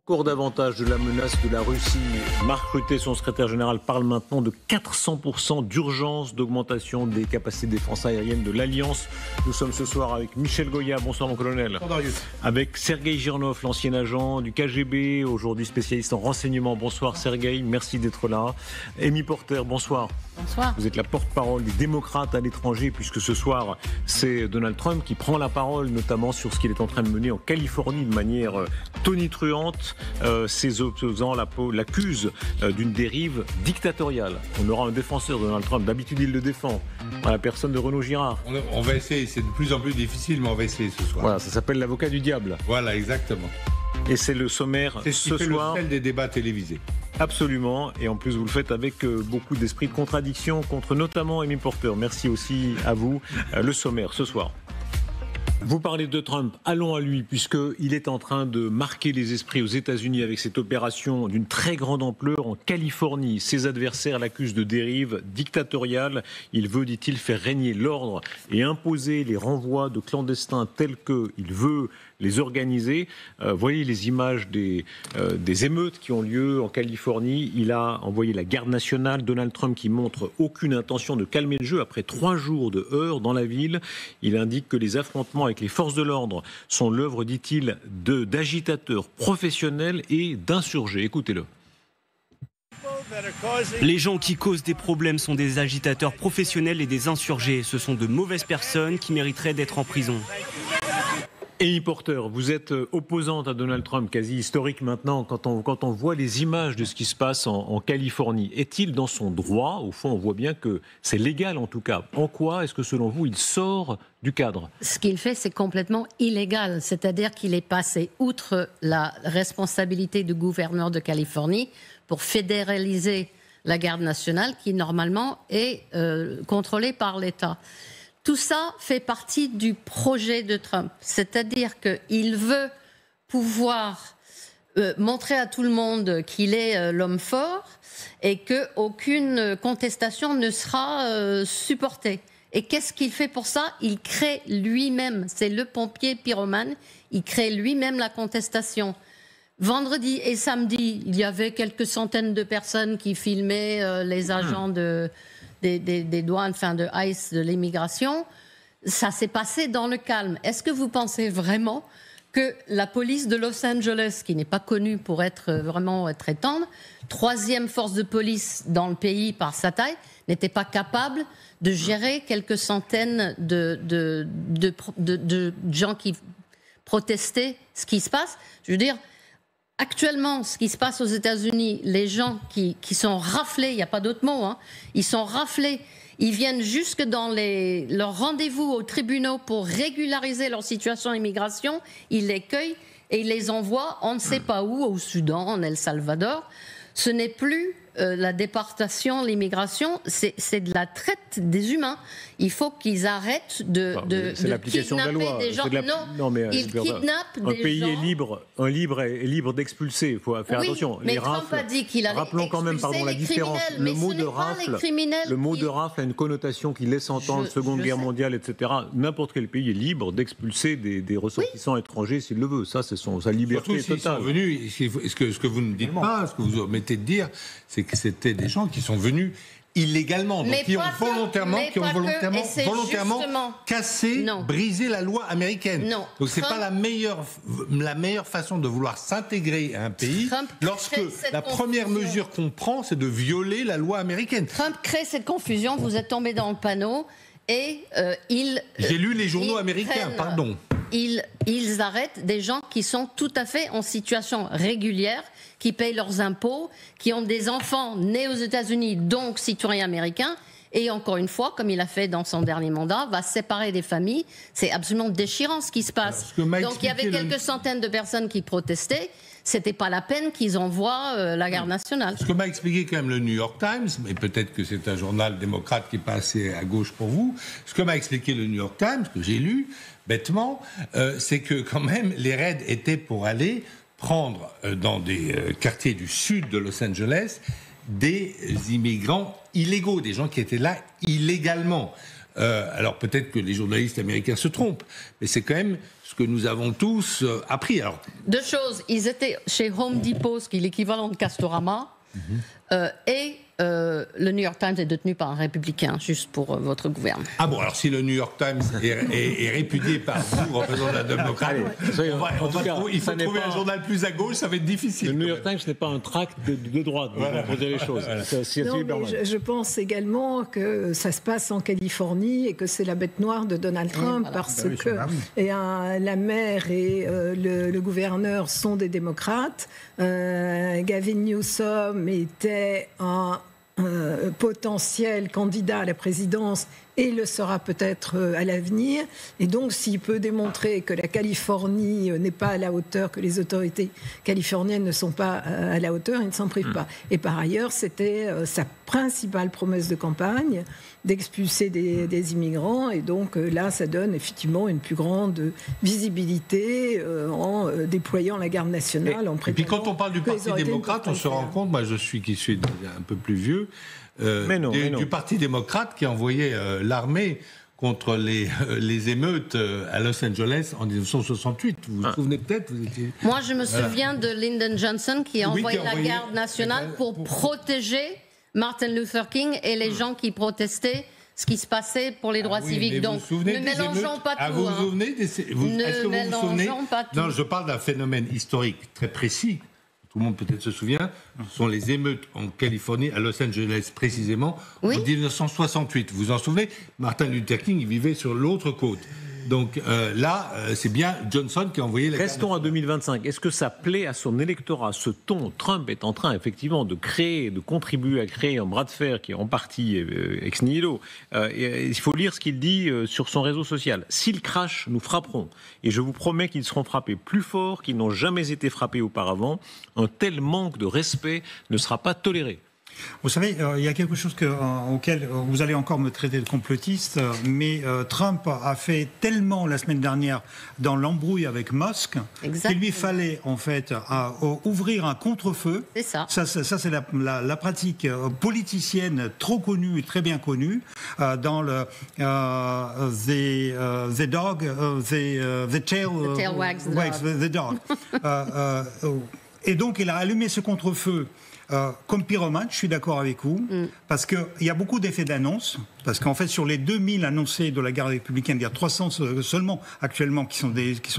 Encore davantage de la menace de la Russie. Marc Rutte, son secrétaire général, parle maintenant de 400% d'urgence d'augmentation des capacités de défense aérienne de l'Alliance. Nous sommes ce soir avec Michel Goya. Bonsoir mon colonel. Bonsoir. Avec Sergueï Girnov, l'ancien agent du KGB, aujourd'hui spécialiste en renseignement. Bonsoir Sergueï, merci d'être là. Amy Porter, bonsoir. Bonsoir. Vous êtes la porte-parole des démocrates à l'étranger, puisque ce soir, c'est Donald Trump qui prend la parole, notamment sur ce qu'il est en train de mener en Californie de manière tonitruante. Ses opposants l'accusent d'une dérive dictatoriale. On aura un défenseur de Donald Trump. D'habitude, il le défend. À la personne de Renaud Girard. On va essayer. C'est de plus en plus difficile, mais on va essayer ce soir. Voilà, ça s'appelle l'avocat du diable. Voilà, exactement. Et c'est le sommaire c'est ce qui fait soir. Le sel des débats télévisés. Absolument, et en plus vous le faites avec beaucoup d'esprit de contradiction contre notamment Amy Porter. Merci aussi à vous. Le sommaire ce soir. Vous parlez de Trump, allons à lui, puisqu'il est en train de marquer les esprits aux États-Unis avec cette opération d'une très grande ampleur en Californie. Ses adversaires l'accusent de dérive dictatoriale. Il veut, dit-il, faire régner l'ordre et imposer les renvois de clandestins tels qu'il veut les organiser. Voyez les images des émeutes qui ont lieu en Californie. Il a envoyé la garde nationale. Donald Trump qui montre aucune intention de calmer le jeu après 3 jours de heurts dans la ville. Il indique que les affrontements avec les forces de l'ordre sont l'œuvre, dit-il, d'agitateurs professionnels et d'insurgés. Écoutez-le. Les gens qui causent des problèmes sont des agitateurs professionnels et des insurgés. Ce sont de mauvaises personnes qui mériteraient d'être en prison. Amy Porter, vous êtes opposante à Donald Trump, quasi historique maintenant, quand on voit les images de ce qui se passe en Californie. Est-il dans son droit? Au fond, on voit bien que c'est légal en tout cas. En quoi est-ce que selon vous, il sort du cadre? Ce qu'il fait, c'est complètement illégal. C'est-à-dire qu'il est passé outre la responsabilité du gouverneur de Californie pour fédéraliser la garde nationale qui, normalement, est contrôlée par l'État. Tout ça fait partie du projet de Trump, c'est-à-dire qu'il veut pouvoir montrer à tout le monde qu'il est l'homme fort et qu'aucune contestation ne sera supportée. Et qu'est-ce qu'il fait pour ça? Il crée lui-même, c'est le pompier pyromane, il crée lui-même la contestation. Vendredi et samedi, il y avait quelques centaines de personnes qui filmaient les agents des douanes, enfin de ICE, de l'immigration. Ça s'est passé dans le calme. Est-ce que vous pensez vraiment que la police de Los Angeles, qui n'est pas connue pour être vraiment très tendre, 3e force de police dans le pays par sa taille, n'était pas capable de gérer quelques centaines de gens qui protestaient ce qui se passe? Je veux dire, actuellement, ce qui se passe aux États-Unis, les gens qui sont raflés, il n'y a pas d'autre mot, hein, ils sont raflés, ils viennent jusque dans leurs rendez-vous aux tribunaux pour régulariser leur situation d'immigration, ils les cueillent et ils les envoient on ne sait pas où, au Soudan, en El Salvador. Ce n'est plus la déportation, l'immigration, c'est de la traite des humains. Il faut qu'ils arrêtent de kidnapper des gens. Non, mais ils kidnappent des gens. Un pays est libre d'expulser. Il faut faire attention. Mais Trump a dit qu'il allait rappelons quand même, pardon, la différence. Le mot de rafle a une connotation qui laisse entendre Seconde Guerre mondiale, etc. N'importe quel pays est libre d'expulser des ressortissants étrangers s'il le veut. Ça, c'est sa liberté surtout totale. Sont venus, ce que vous ne dites pas, ce que vous omettez de dire, c'est que c'était des gens qui sont venus illégalement, donc qui ont volontairement cassé, brisé la loi américaine. Non. Donc c'est pas la meilleure façon de vouloir s'intégrer à un pays lorsque la première mesure qu'on prend, c'est de violer la loi américaine. Trump crée cette confusion, vous êtes tombé dans le panneau et j'ai lu les journaux américains, pardon. Ils arrêtent des gens qui sont tout à fait en situation régulière, qui payent leurs impôts, qui ont des enfants nés aux États-Unis, donc citoyens américains, et encore une fois, comme il a fait dans son dernier mandat, va séparer des familles. C'est absolument déchirant ce qui se passe. Donc il y avait quelques centaines de personnes qui protestaient. C'était pas la peine qu'ils envoient la garde nationale. Ce que m'a expliqué quand même le New York Times, mais peut-être que c'est un journal démocrate qui est pas assez à gauche pour vous, ce que m'a expliqué le New York Times, que j'ai lu bêtement, c'est que quand même les raids étaient pour aller prendre dans des quartiers du sud de Los Angeles des immigrants illégaux, des gens qui étaient là illégalement. Alors peut-être que les journalistes américains se trompent, mais c'est quand même ce que nous avons tous appris. Alors, 2 choses. Ils étaient chez Home Depot, ce qui est l'équivalent de Castorama, et le New York Times est détenu par un républicain, juste pour votre gouvernement. ah bon, alors si le New York Times est répudié par vous, représentant de la démocrate, il faut trouver un journal plus à gauche, ça va être difficile. Le New York Times n'est pas un tract de droite, vous poser les choses. Non, mais je pense également que ça se passe en Californie et que c'est la bête noire de Donald Trump, parce que la maire et le gouverneur sont des démocrates. Gavin Newsom était un potentiel candidat à la présidence et le sera peut-être à l'avenir. Et donc, s'il peut démontrer que la Californie n'est pas à la hauteur, que les autorités californiennes ne sont pas à la hauteur, il ne s'en prive pas. Et par ailleurs, c'était sa principale promesse de campagne, d'expulser des immigrants. Et donc là, ça donne effectivement une plus grande visibilité en déployant la garde nationale. Et puis quand on parle du Parti démocrate, on se rend compte, moi qui suis un peu plus vieux, du Parti démocrate qui a envoyé l'armée contre les émeutes à Los Angeles en 1968. Vous vous souvenez peut-être Moi, je me souviens de Lyndon Johnson qui a envoyé la garde nationale pour protéger Martin Luther King et les gens qui protestaient ce qui se passait pour les droits civiques. Donc, ne mélangeons pas tout. Vous vous souvenez est-ce que vous vous souvenez pas tout. Non, je parle d'un phénomène historique très précis. Tout le monde peut-être se souvient, ce sont les émeutes en Californie, à Los Angeles précisément, en 1968. Vous vous en souvenez ? Martin Luther King, il vivait sur l'autre côte. Donc là, c'est bien Johnson qui a envoyé la... Restons à 2025. Est-ce que ça plaît à son électorat, ce ton ? Trump est en train effectivement de contribuer à créer un bras de fer qui est en partie ex nihilo. Il faut lire ce qu'il dit sur son réseau social. S'il crache, nous frapperons. Et je vous promets qu'ils seront frappés plus fort qu'ils n'ont jamais été frappés auparavant. Un tel manque de respect ne sera pas toléré. Vous savez, il y a quelque chose auquel vous allez encore me traiter de complotiste, mais Trump a fait tellement la semaine dernière dans l'embrouille avec Musk qu'il lui fallait en fait ouvrir un contre-feu. C'est ça. Ça c'est la pratique politicienne trop connue et très bien connue dans le the dog, the tail wags the dog. Et donc il a allumé ce contre-feu. Comme pyromane, je suis d'accord avec vous, parce qu'il y a beaucoup d'effets d'annonce, parce qu'en fait, sur les 2000 annoncés de la garde républicaine, il y a 300 seulement actuellement qui sont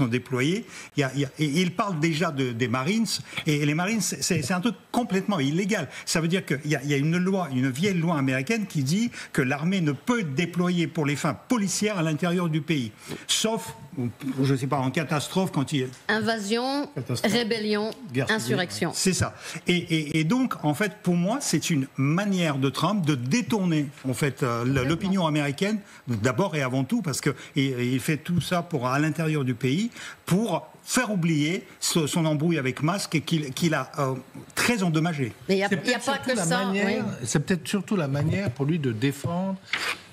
déployés. Et il parle déjà des Marines, et les Marines, c'est un truc complètement illégal. Ça veut dire qu'il y a une vieille loi américaine qui dit que l'armée ne peut être déployée pour les fins policières à l'intérieur du pays, sauf, je ne sais pas, en catastrophe, quand il y a... Invasion, rébellion, insurrection. C'est ça. Et donc, en fait, pour moi, c'est une manière de Trump de détourner, en fait, l'opinion américaine, d'abord et avant tout, parce qu'il fait tout ça à l'intérieur du pays, pour faire oublier son embrouille avec Musk et qu'il a très endommagé. Mais il n'y a pas que ça. C'est peut-être surtout la manière pour lui de défendre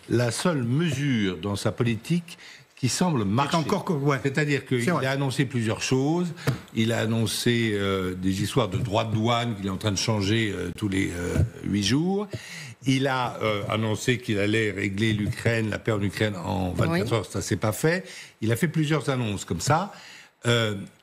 la seule mesure dans sa politique qui semble marcher. C'est-à-dire qu'il a annoncé plusieurs choses. Il a annoncé des histoires de droits de douane qu'il est en train de changer tous les 8 jours. Il a annoncé qu'il allait régler la paix en Ukraine en 24 heures. Ça, c'est pas fait. Il a fait plusieurs annonces comme ça.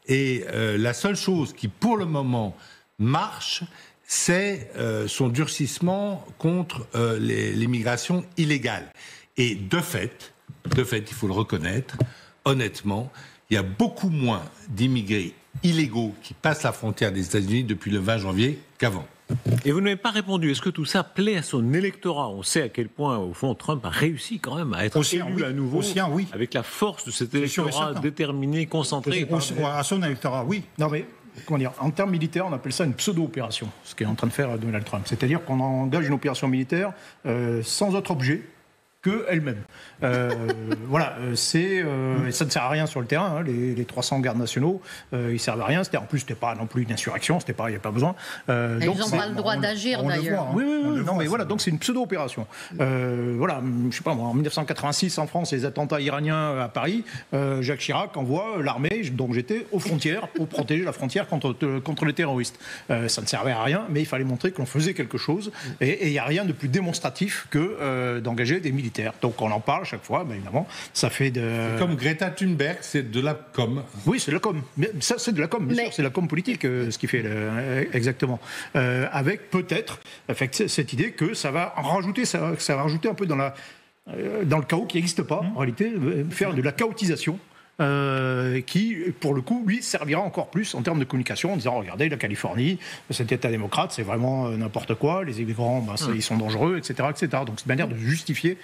Et la seule chose qui, pour le moment, marche, c'est son durcissement contre l'immigration illégale. Et de fait, il faut le reconnaître, honnêtement, il y a beaucoup moins d'immigrés illégaux qui passent la frontière des États-Unis depuis le 20 janvier qu'avant. Et vous n'avez pas répondu. Est-ce que tout ça plaît à son électorat ? On sait à quel point, au fond, Trump a réussi quand même à être élu à nouveau, avec la force de cet électorat déterminé, concentré. À son électorat, oui. Non mais, comment dire, en termes militaires, on appelle ça une pseudo-opération, ce qu'est en train de faire Donald Trump. C'est-à-dire qu'on engage une opération militaire sans autre objet qu'elle-même. Et ça ne sert à rien sur le terrain. Les 300 gardes nationaux, ils servent à rien. En plus, c'était pas non plus une insurrection. Il n'y a pas besoin. Donc, ils n'ont pas le droit d'agir d'ailleurs. Oui. Non, mais voilà. Donc c'est une pseudo-opération. Je sais pas moi. En 1986, en France, les attentats iraniens à Paris, Jacques Chirac envoie l'armée. Donc j'étais aux frontières pour protéger la frontière contre les terroristes. Ça ne servait à rien, mais il fallait montrer qu'on faisait quelque chose. Et il n'y a rien de plus démonstratif que d'engager des militaires militaire. Donc on en parle chaque fois, mais évidemment, ça fait de... C'est comme Greta Thunberg, c'est de la com. Oui, c'est de la com. Mais ça, c'est de la com, bien sûr, c'est de la com politique, ce qui fait exactement. Avec peut-être cette idée que ça va rajouter un peu dans le chaos qui n'existe pas, en réalité, faire de la chaotisation. Qui, pour le coup, lui, servira encore plus en termes de communication, en disant, regardez, la Californie, cet État démocrate, c'est vraiment n'importe quoi, les immigrants, ils sont dangereux, etc., etc. Donc c'est une manière de justifier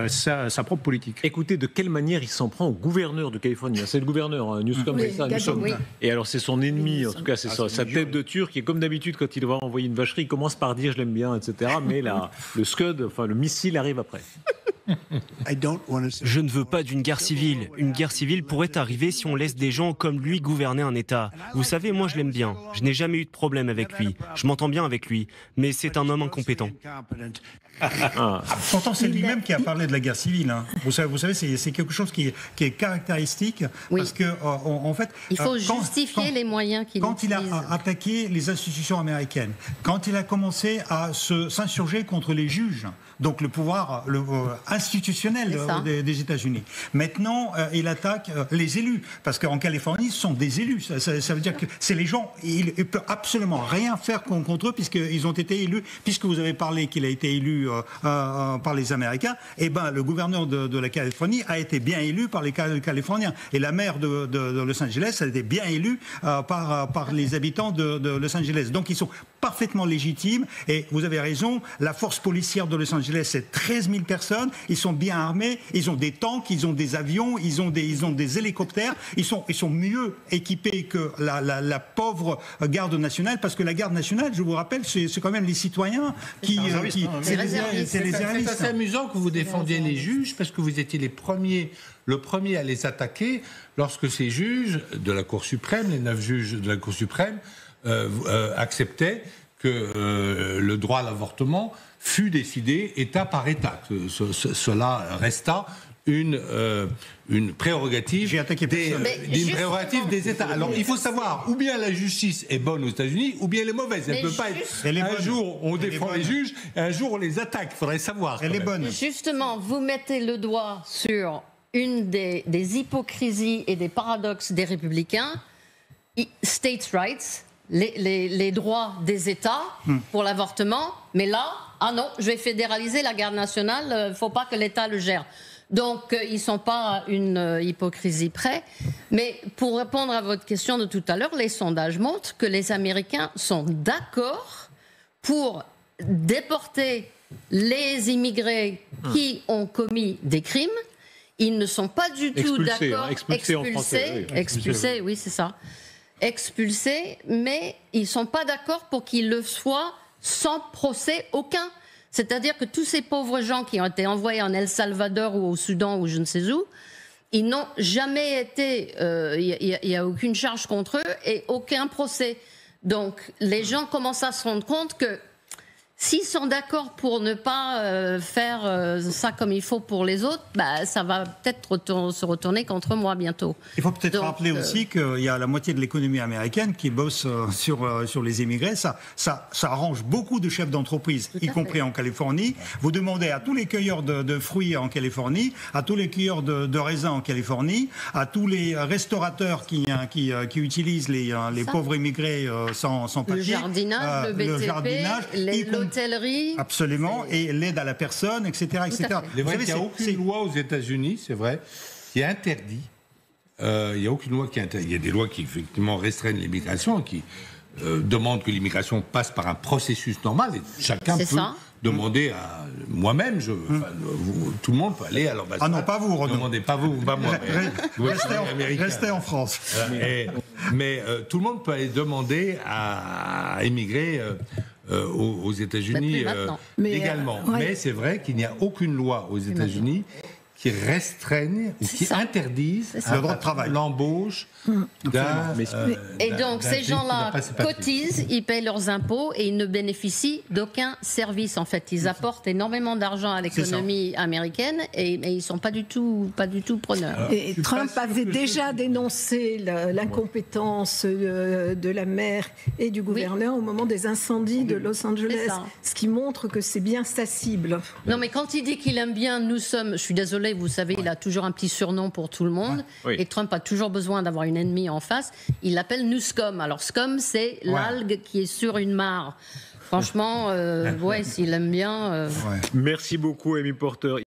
sa propre politique. Écoutez, de quelle manière il s'en prend au gouverneur de Californie. C'est le gouverneur, Newsom, c'est ça, Newsom. Oui. Et alors c'est son ennemi, en tout cas, c'est sa tête de Turc, et comme d'habitude, quand il va envoyer une vacherie, il commence par dire, je l'aime bien, etc., mais le Scud, enfin le missile arrive après. Je ne veux pas d'une guerre civile. Une guerre civile pourrait arriver si on laisse des gens comme lui gouverner un État. Vous savez, moi je l'aime bien. Je n'ai jamais eu de problème avec lui. Je m'entends bien avec lui. Mais c'est un homme incompétent. Pourtant, c'est lui-même qui a parlé de la guerre civile. Hein. Vous savez, c'est quelque chose qui est caractéristique. Oui. Parce que, en fait... Il faut justifier les moyens qu'il utilise. Quand il a attaqué les institutions américaines, quand il a commencé à s'insurger contre les juges, donc le pouvoir institutionnel des États-Unis. Maintenant, il attaque les élus, parce qu'en Californie, ce sont des élus. Ça veut dire que c'est les gens, il ne peut absolument rien faire contre eux, puisqu'ils ont été élus, puisque vous avez parlé qu'il a été élu par les Américains, et ben le gouverneur de la Californie a été bien élu par les Californiens. Et la maire de Los Angeles a été bien élue par les habitants de Los Angeles. Donc ils sont parfaitement légitimes, et vous avez raison, la force policière de Los Angeles, c'est 13 000 personnes, ils sont bien armés, ils ont des tanks, ils ont des avions, ils ont des hélicoptères, ils sont mieux équipés que la pauvre garde nationale, parce que la garde nationale, je vous rappelle, c'est quand même les citoyens c'est les réservistes. C'est amusant que vous défendiez les juges, parce que vous étiez le premier à les attaquer lorsque ces juges de la Cour suprême, les 9 juges de la Cour suprême, acceptaient que le droit à l'avortement fut décidé État par État. Cela resta une prérogative des États. Alors il faut savoir, ou bien la justice est bonne aux États-Unis, ou bien elle est mauvaise. Elle ne peut pas être. Un jour on défend les juges, et un jour on les attaque. Il faudrait savoir. Elle est bonne. Justement, vous mettez le doigt sur une des hypocrisies et des paradoxes des républicains. States' rights, les droits des États pour l'avortement, mais là, non, je vais fédéraliser la garde nationale, il ne faut pas que l'État le gère. Donc, ils ne sont pas à une hypocrisie près. Mais pour répondre à votre question de tout à l'heure, les sondages montrent que les Américains sont d'accord pour déporter les immigrés qui ont commis des crimes. Ils ne sont pas du tout d'accord. Expulsés, oui, c'est ça. Expulsés, mais ils ne sont pas d'accord pour qu'ils le soient sans procès aucun. C'est-à-dire que tous ces pauvres gens qui ont été envoyés en El Salvador ou au Soudan ou je ne sais où, ils n'ont jamais été... Il n'y a aucune charge contre eux et aucun procès. Donc les gens commencent à se rendre compte que s'ils sont d'accord pour ne pas faire ça comme il faut pour les autres, ça va peut-être se retourner contre moi bientôt. Il faut peut-être rappeler aussi qu'il y a la moitié de l'économie américaine qui bosse sur les immigrés. Ça arrange beaucoup de chefs d'entreprise, y compris en Californie. Vous demandez à tous les cueilleurs de fruits en Californie, à tous les cueilleurs de raisins en Californie, à tous les restaurateurs qui utilisent les pauvres immigrés sans papier. Le jardinage, le BTP, l'hôtellerie. Absolument, et l'aide à la personne, etc. etc. Il est vrai qu'il n'y a aucune loi aux États-Unis, c'est vrai, qui interdit. Il n'y a aucune loi qui interdit. Il y a des lois qui, effectivement, restreignent l'immigration, qui demandent que l'immigration passe par un processus normal. Et chacun peut demander à... Moi-même, tout le monde peut aller à l'ambassade. Ah non, pas vous, Renaud. Demandez pas vous, pas moi. Restez en France. Mais tout le monde peut aller demander à émigrer... aux États-Unis légalement. Mais c'est vrai qu'il n'y a aucune loi aux États-Unis qui restreignent ou qui interdisent le droit de travail, l'embauche d'un. Et donc ces gens-là cotisent, ils payent leurs impôts et ils ne bénéficient d'aucun service. En fait, ils apportent énormément d'argent à l'économie américaine et ils sont pas du tout preneurs. Et Trump avait déjà dénoncé l'incompétence de la maire et du gouverneur au moment des incendies de Los Angeles, ce qui montre que c'est bien sa cible. Non, mais quand il dit qu'il aime bien, je suis désolée, vous savez, il a toujours un petit surnom pour tout le monde, et Trump a toujours besoin d'avoir une ennemie en face, il l'appelle nous scum. Alors scum, c'est l'algue qui est sur une mare. Franchement, s'il aime bien... Merci beaucoup, Amy Porter.